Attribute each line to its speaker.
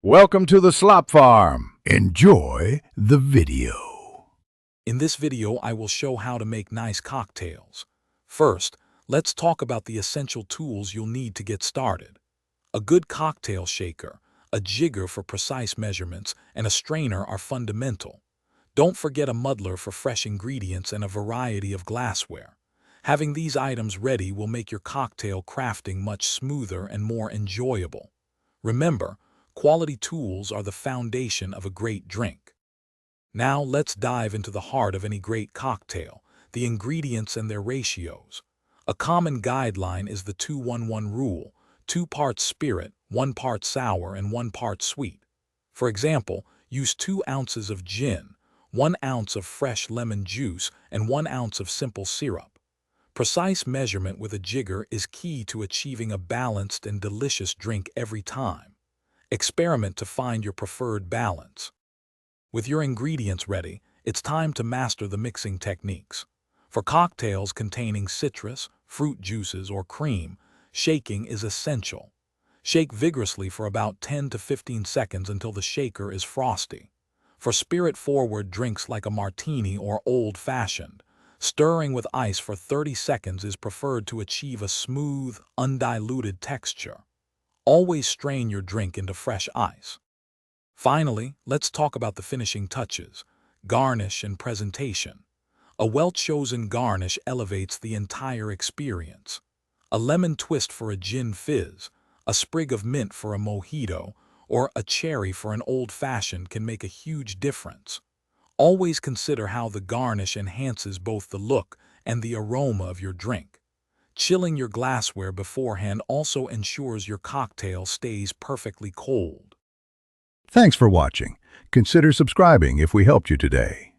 Speaker 1: Welcome to the Slop Farm. Enjoy the video.
Speaker 2: In this video, I will show how to make nice cocktails. First, let's talk about the essential tools you'll need to get started. A good cocktail shaker, a jigger for precise measurements, and a strainer are fundamental. Don't forget a muddler for fresh ingredients and a variety of glassware. Having these items ready will make your cocktail crafting much smoother and more enjoyable. Remember, quality tools are the foundation of a great drink. Now let's dive into the heart of any great cocktail, the ingredients and their ratios. A common guideline is the 2-1-1 rule, 2 parts spirit, 1 part sour, and 1 part sweet. For example, use 2 ounces of gin, 1 ounce of fresh lemon juice, and 1 ounce of simple syrup. Precise measurement with a jigger is key to achieving a balanced and delicious drink every time. Experiment to find your preferred balance. With your ingredients ready, it's time to master the mixing techniques. For cocktails containing citrus, fruit juices, or cream, shaking is essential. Shake vigorously for about 10 to 15 seconds until the shaker is frosty. For spirit-forward drinks like a martini or old-fashioned, stirring with ice for 30 seconds is preferred to achieve a smooth, undiluted texture. Always strain your drink into fresh ice. Finally, let's talk about the finishing touches, garnish and presentation. A well-chosen garnish elevates the entire experience. A lemon twist for a gin fizz, a sprig of mint for a mojito, or a cherry for an old-fashioned can make a huge difference. Always consider how the garnish enhances both the look and the aroma of your drink. Chilling your glassware beforehand also ensures your cocktail stays perfectly cold.
Speaker 1: Thanks for watching. Consider subscribing if we helped you today.